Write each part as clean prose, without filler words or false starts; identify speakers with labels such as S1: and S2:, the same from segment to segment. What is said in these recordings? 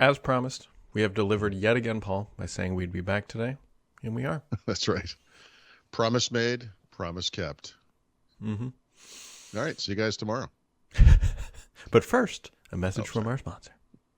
S1: As promised, we have delivered yet again, Paul, by saying we'd be back today, and we are.
S2: That's right. Promise made, promise kept.
S1: Mm-hmm.
S2: All right, see you guys tomorrow.
S1: But first, a message from our sponsor.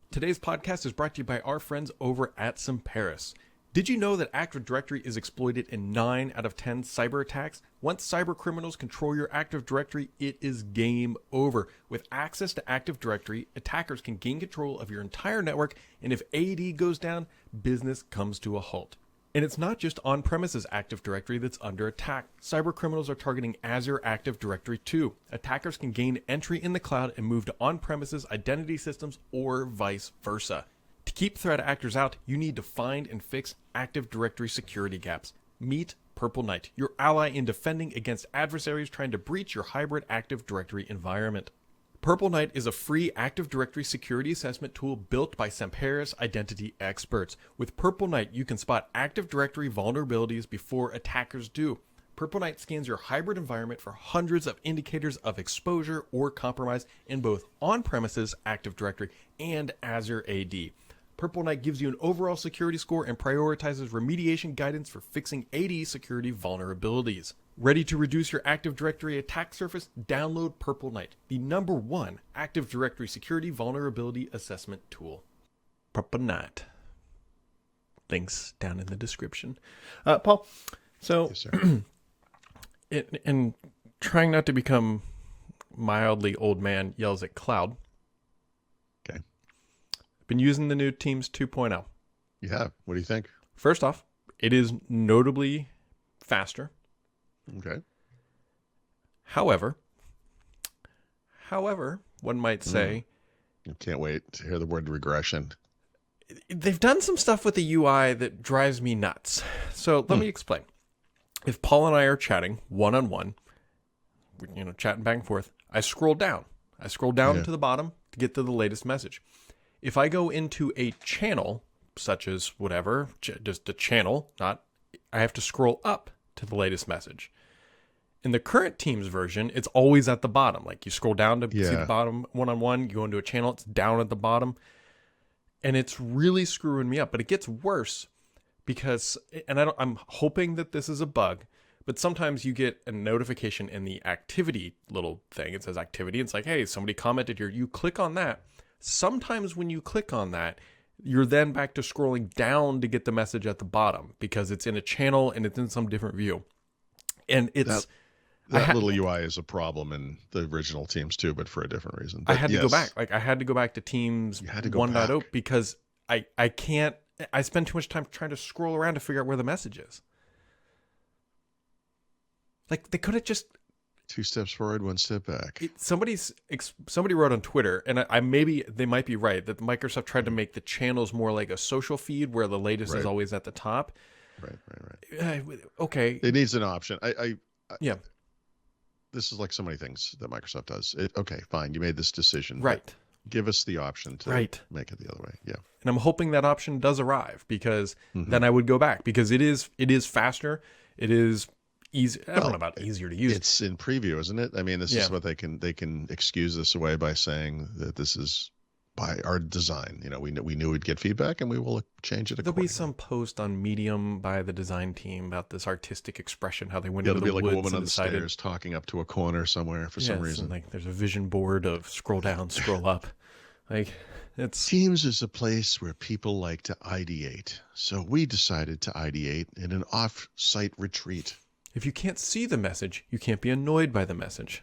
S1: Today's podcast is brought to you by our friends over at Paris. Did you know that Active Directory is exploited in 9 out of 10 cyber attacks? Once cyber criminals control your Active Directory, it is game over. With access to Active Directory, attackers can gain control of your entire network, and if AD goes down, business comes to a halt. And it's not just on-premises Active Directory that's under attack. Cyber criminals are targeting Azure Active Directory too. Attackers can gain entry in the cloud and move to on-premises identity systems or vice versa. To keep threat actors out, you need to find and fix Active Directory security gaps. Meet Purple Knight, your ally in defending against adversaries trying to breach your hybrid Active Directory environment. Purple Knight is a free Active Directory security assessment tool built by Paris identity experts. With Purple Knight, you can spot Active Directory vulnerabilities before attackers do. Purple Knight scans your hybrid environment for hundreds of indicators of exposure or compromise in both on-premises Active Directory and Azure AD. Purple Knight gives you an overall security score and prioritizes remediation guidance for fixing AD security vulnerabilities. Ready to reduce your Active Directory attack surface? Download Purple Knight, the #1 Active Directory security vulnerability assessment tool. Purple Knight. Links down in the description. Paul, so
S2: Yes,
S1: in trying not to become mildly old man yells at cloud.
S2: Okay.
S1: Been using the new Teams 2.0.
S2: You have. What do you think?
S1: First off, it is notably faster.
S2: Okay.
S1: However, one might say,
S2: I can't wait to hear the word regression.
S1: they've done some stuff with the UI that drives me nuts. So let me explain. If Paul and I are chatting one-on-one, chatting back and forth, I scroll down. To the bottom to get to the latest message. If I go into a channel, such as whatever, just a channel, I have to scroll up to the latest message. In the current Teams version, it's always at the bottom. Like you scroll down to see the bottom one-on-one, you go into a channel, it's down at the bottom. And it's really screwing me up. But it gets worse because, and I'm hoping that this is a bug, but sometimes you get a notification in the activity little thing. It says activity. It's like, hey, somebody commented here. You click on that. Sometimes when you click on that, you're then back to scrolling down to get the message at the bottom because it's in a channel and it's in some different view. And it's...
S2: That little UI is a problem in the original Teams too, but for a different reason. But
S1: I had to go back. I had to go back to Teams 1.0 because I can't... I spend too much time trying to scroll around to figure out where the message is. Like, they could have just...
S2: 2 steps forward, 1 step back.
S1: Somebody wrote on Twitter, and I maybe they might be right, that Microsoft tried to make the channels more like a social feed where the latest is always at the top.
S2: Right.
S1: Okay.
S2: It needs an option.
S1: Yeah.
S2: This is like so many things that Microsoft does. Okay, fine. You made this decision.
S1: Right.
S2: Give us the option to make it the other way. Yeah.
S1: And I'm hoping that option does arrive because then I would go back because it is faster. It is easy. I don't know about easier to use.
S2: It's in preview, isn't it? I mean, this is what they can excuse this away by saying that this is by our design. We knew we'd get feedback and we will change it accordingly.
S1: There'll be some post on Medium by the design team about this artistic expression, how they went into the
S2: there'll be like
S1: woods
S2: a woman on
S1: and
S2: the
S1: decided,
S2: stairs talking up to a corner somewhere for some reason.
S1: And like there's a vision board of scroll down, scroll up. Like it's
S2: Teams is a place where people like to ideate. So we decided to ideate in an off-site retreat.
S1: If you can't see the message, you can't be annoyed by the message.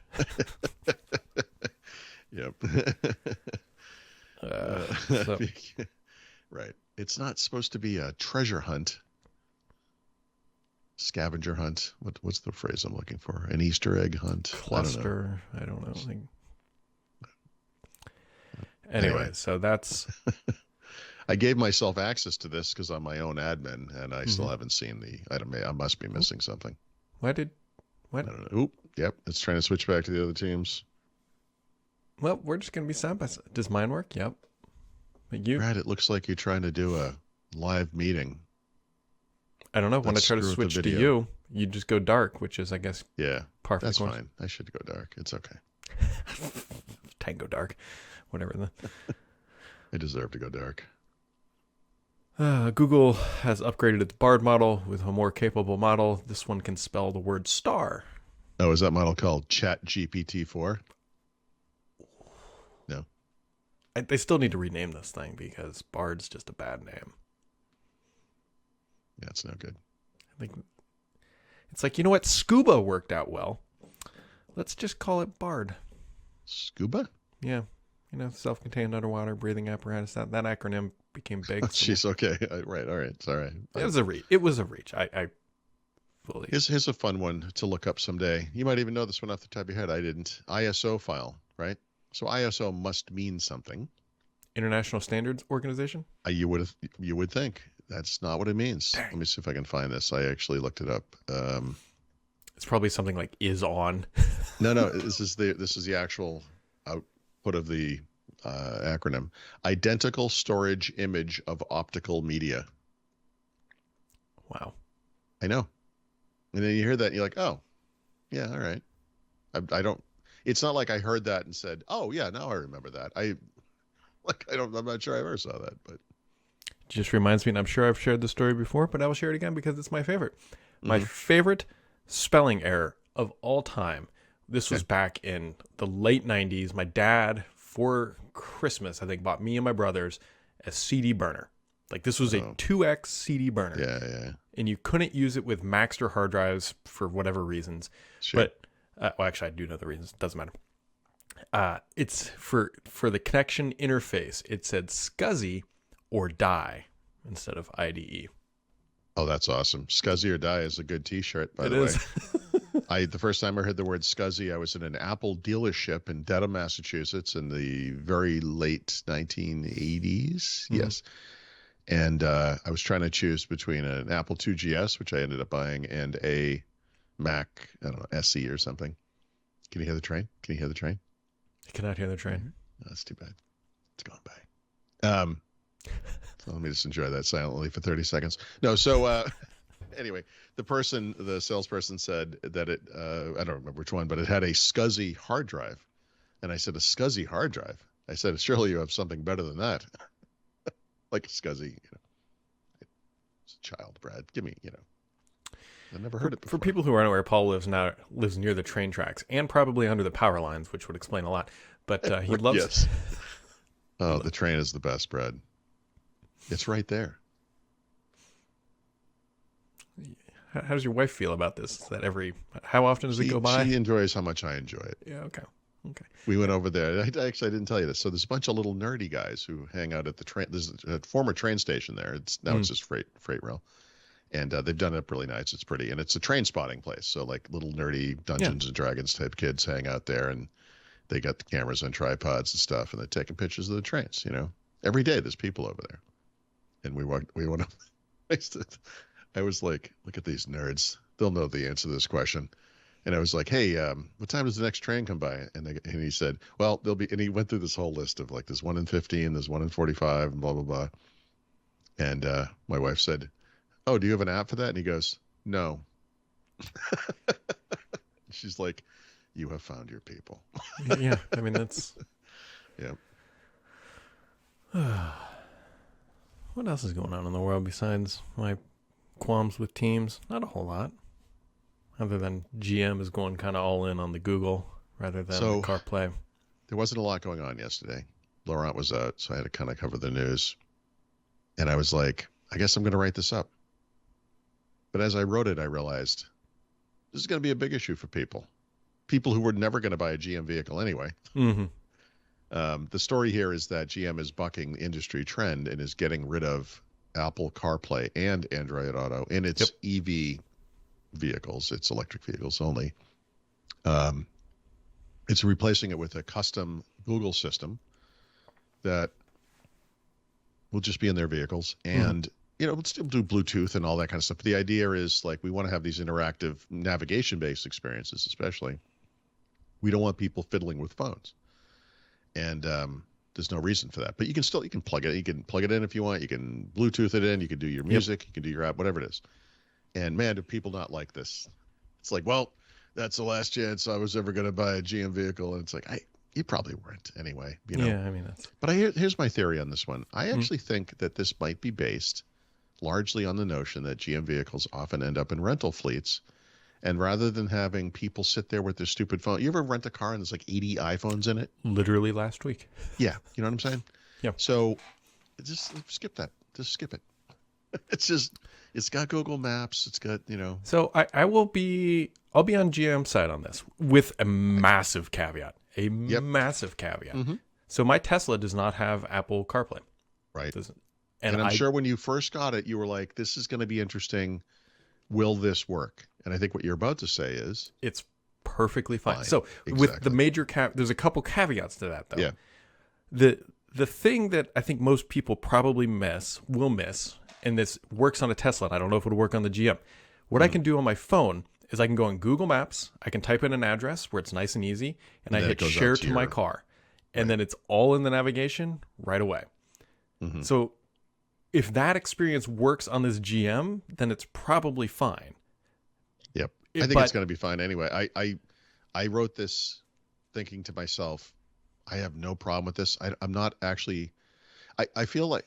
S2: Yep. Right. It's not supposed to be a treasure hunt, scavenger hunt. What's the phrase I'm looking for? An Easter egg hunt.
S1: Cluster. I don't know. Anyway, so that's...
S2: I gave myself access to this because I'm my own admin, and I still haven't seen the item. I must be missing something.
S1: What?
S2: I don't know. Oop. Yep. It's trying to switch back to the other teams.
S1: Well, we're just going to be side by side. Does mine work? Yep. But you?
S2: Brad, it looks like you're trying to do a live meeting.
S1: I don't know. When I try to switch to you, you just go dark, which is, I guess, perfect.
S2: That's fine. I should go dark. It's okay.
S1: Tango dark. Whatever.
S2: I deserve to go dark.
S1: Google has upgraded its Bard model with a more capable model. This one can spell the word star.
S2: Oh, is that model called Chat GPT-4? No.
S1: They still need to rename this thing because Bard's just a bad name.
S2: Yeah, it's no good.
S1: I think it's like, you know what? Scuba worked out well. Let's just call it Bard.
S2: Scuba?
S1: Yeah. Self-contained underwater breathing apparatus. That acronym became big.
S2: Jeez, okay. Right, all right. Sorry.
S1: It was a reach. It was a reach. I fully...
S2: Here's a fun one to look up someday. You might even know this one off the top of your head. I didn't. ISO file, right? So ISO must mean something.
S1: International Standards Organization?
S2: You would think. That's not what it means.
S1: Dang.
S2: Let me see if I can find this. I actually looked it up.
S1: It's probably something like is on.
S2: No. This is the actual output of the acronym. Identical storage image of optical media.
S1: Wow.
S2: I know. And then you hear that and you're like, oh, yeah, all right. I don't. It's not like I heard that and said, oh yeah, now I remember that. I'm not sure I ever saw that, but.
S1: Just reminds me, and I'm sure I've shared the story before, but I will share it again because it's my favorite. My favorite spelling error of all time. This was back in the late 90s. My dad, for Christmas, I think, bought me and my brothers a CD burner. Like, this was a 2X CD burner.
S2: Yeah.
S1: And you couldn't use it with Maxter hard drives for whatever reasons.
S2: Sure.
S1: But, actually, I do know the reasons. It doesn't matter. It's for the connection interface. It said SCSI or die instead of IDE.
S2: Oh, that's awesome. SCSI or die is a good t-shirt, by the way. The first time I heard the word SCSI, I was in an Apple dealership in Dedham, Massachusetts in the very late 1980s. Mm-hmm. Yes. And I was trying to choose between an Apple II GS, which I ended up buying, and a Mac, I don't know, SE or something. Can you hear the train?
S1: I cannot hear the train.
S2: Mm-hmm. Oh, that's too bad. It's gone by. So let me just enjoy that silently for 30 seconds. No, so anyway, the salesperson said that it, I don't remember which one, but it had a SCSI hard drive. And I said, a SCSI hard drive? I said, surely you have something better than that. Like a SCSI, It's a child, Brad. Give me, I never heard it before.
S1: For people who aren't aware, Paul lives near the train tracks and probably under the power lines, which would explain a lot. But he loves...
S2: Yes. Oh, the train is the best, Brad. It's right there.
S1: How does your wife feel about this? How often does it go by?
S2: She enjoys how much I enjoy it.
S1: Yeah, okay.
S2: We went over there. I didn't tell you this. So there's a bunch of little nerdy guys who hang out at the train. There's a former train station there. It's just freight rail. And they've done it up really nice. It's pretty. And it's a train spotting place. So like little nerdy Dungeons and Dragons type kids hang out there, and they got the cameras on tripods and stuff, and they're taking pictures of the trains, Every day there's people over there. And we went up. I was like, look at these nerds. They'll know the answer to this question. And I was like, hey, what time does the next train come by? And he said, well, there'll be, and he went through this whole list of like, there's one in 15, there's one in 45, and blah, blah, blah. And my wife said, oh, do you have an app for that? And he goes, no. She's like, you have found your people.
S1: Yeah. I mean, that's.
S2: Yeah.
S1: What else is going on in the world besides my qualms with Teams? Not a whole lot. Other than GM is going kind of all in on the Google rather than the CarPlay.
S2: There wasn't a lot going on yesterday. Laurent was out, so I had to kind of cover the news. And I was like, I guess I'm going to write this up. But as I wrote it, I realized this is going to be a big issue for people. People who were never going to buy a GM vehicle anyway.
S1: Mm-hmm.
S2: The story here is that GM is bucking the industry trend and is getting rid of Apple CarPlay and Android Auto in its EV vehicles. It's electric vehicles only. It's replacing it with a custom Google system that will just be in their vehicles. And, we'll still do Bluetooth and all that kind of stuff. But the idea is like, we want to have these interactive navigation-based experiences, especially. We don't want people fiddling with phones. And there's no reason for that. But you can plug it. You can plug it in if you want. You can Bluetooth it in. You can do your music. You can do your app, whatever it is. And man, do people not like this? It's like, well, that's the last chance I was ever going to buy a GM vehicle. And it's like, you probably weren't anyway.
S1: Yeah, I mean, that's.
S2: But here's my theory on this one. I actually think that this might be based largely on the notion that GM vehicles often end up in rental fleets. And rather than having people sit there with their stupid phone, you ever rent a car and there's like 80 iPhones in it?
S1: Literally last week.
S2: Yeah. You know what I'm saying?
S1: Yeah.
S2: So just skip that. Just skip it. It's got Google Maps. It's got,
S1: So I'll be on GM side on this with a massive caveat. Massive caveat.
S2: Mm-hmm.
S1: So my Tesla does not have Apple CarPlay.
S2: Right.
S1: And
S2: I'm sure when you first got it, you were like, this is going to be interesting. Will this work? And I think what you're about to say is
S1: it's perfectly fine. So
S2: exactly.
S1: with the major there's a couple caveats to that though.
S2: Yeah.
S1: The thing that I think most people probably will miss, and this works on a Tesla, and I don't know if it would work on the GM. What I can do on my phone is I can go on Google Maps, I can type in an address where it's nice and easy, and I hit share to my car. And then it's all in the navigation right away. Mm-hmm. So if that experience works on this GM, then it's probably fine.
S2: Yep. I think it's going to be fine anyway. I wrote this thinking to myself, I have no problem with this. I'm not actually, I feel like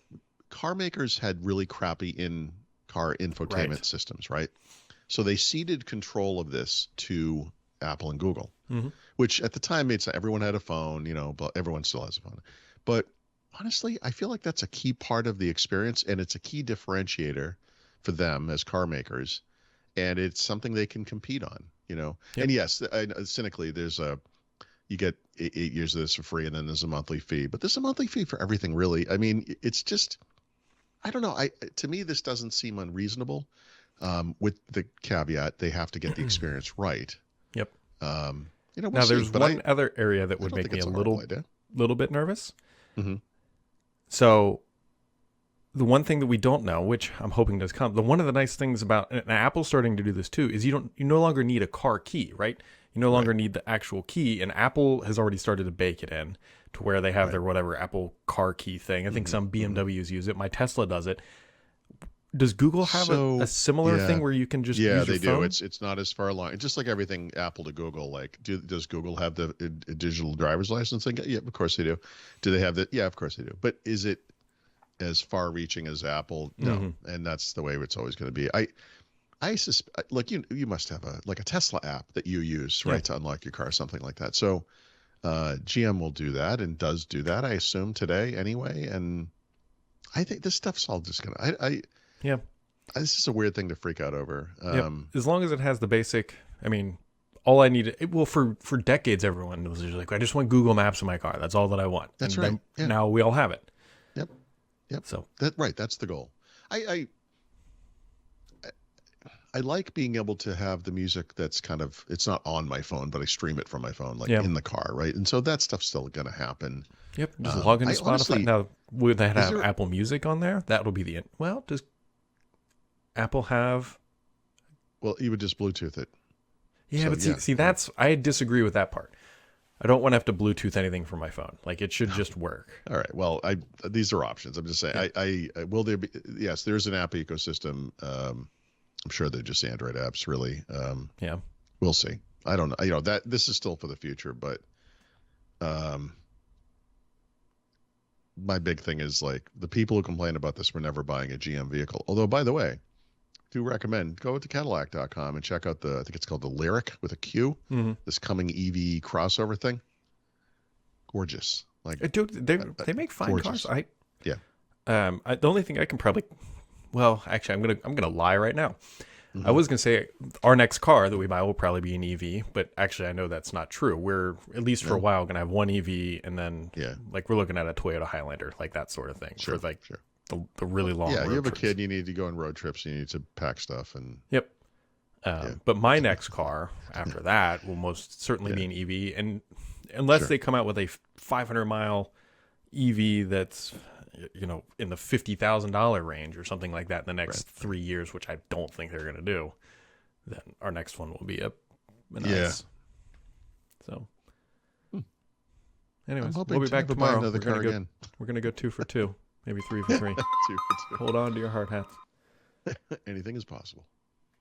S2: car makers had really crappy in-car infotainment systems, right? So they ceded control of this to Apple and Google, which at the time made sense. Everyone had a phone, but everyone still has a phone. But honestly, I feel like that's a key part of the experience, and it's a key differentiator for them as car makers, and it's something they can compete on, Yep. And yes, cynically, you get 8 years of this for free, and then there's a monthly fee. But there's a monthly fee for everything, really. I mean, it's just, I don't know. To me, this doesn't seem unreasonable. With the caveat, they have to get the experience right.
S1: Yep.
S2: We'll
S1: now,
S2: see,
S1: there's one other area that would make me a little bit nervous.
S2: Mm-hmm.
S1: So the one thing that we don't know, which I'm hoping does come, one of the nice things about, and Apple's starting to do this too, is you no longer need a car key, right? You no longer need the actual key, and Apple has already started to bake it in to where they have their whatever Apple car key thing. I think some BMWs use it. My Tesla does it. Does Google have a similar thing where you can just use your phone?
S2: Yeah, they do. It's not as far along. Just like everything Apple to Google. Like, does Google have the digital driver's license thing? Yeah, of course they do. Do they have Yeah, of course they do. But is it as far-reaching as Apple? No, and that's the way it's always going to be. I suspect, like you must have a Tesla app that you use, right, to unlock your car, something like that. So GM will do that and does do that, I assume, today anyway. And I think this stuff's all just gonna.
S1: Yeah.
S2: This is a weird thing to freak out over.
S1: As long as it has the basic, I mean, all I need, for decades, everyone was just like, I just want Google Maps in my car. That's all that I want.
S2: That's right.
S1: Now we all have it.
S2: Yep.
S1: So
S2: that's the goal. I like being able to have the music that's it's not on my phone, but I stream it from my phone, in the car, right? And so that stuff's still going to happen.
S1: Yep. Just log into Spotify. Honestly, now, would they have Apple Music on there? That will be the end. Well, does Apple have?
S2: Well, you would just Bluetooth it.
S1: Yeah, but see, I disagree with that part. I don't want to have to Bluetooth anything from my phone. Like, it should just work.
S2: All right. Well, these are options. I'm just saying. Yeah. Will there be? Yes, there's an app ecosystem. I'm sure they're just Android apps, really.
S1: Yeah.
S2: We'll see. I don't know. That this is still for the future, but my big thing is like the people who complain about this were never buying a GM vehicle. Although, by the way, do recommend go to Cadillac.com and check out I think it's called the Lyric with a Q, this coming EV crossover thing. Gorgeous. Like,
S1: dude, they make fine
S2: gorgeous.
S1: cars.
S2: Yeah.
S1: The only thing I can probably, well, actually, I'm gonna lie right now. I was gonna say our next car that we buy will probably be an EV, but actually I know that's not true. We're at least for a while gonna have one EV, and then like we're looking at a Toyota Highlander, like that sort of thing.
S2: Sure.
S1: For like the really long.
S2: Yeah,
S1: road
S2: you have
S1: trips.
S2: a kid, you need to go on road trips, you need to pack stuff, and
S1: But my next car after that will most certainly be an EV, and unless they come out with a 500-mile EV that's in the $50,000 range or something like that in the next 3 years, which I don't think they're going to do, then our next one will be a nice.
S2: Yeah.
S1: So, anyways, we'll be back tomorrow. We're going to go 2 for 2, maybe 3 for 3.
S2: 2 for 2.
S1: Hold on to your hard hats.
S2: Anything is possible.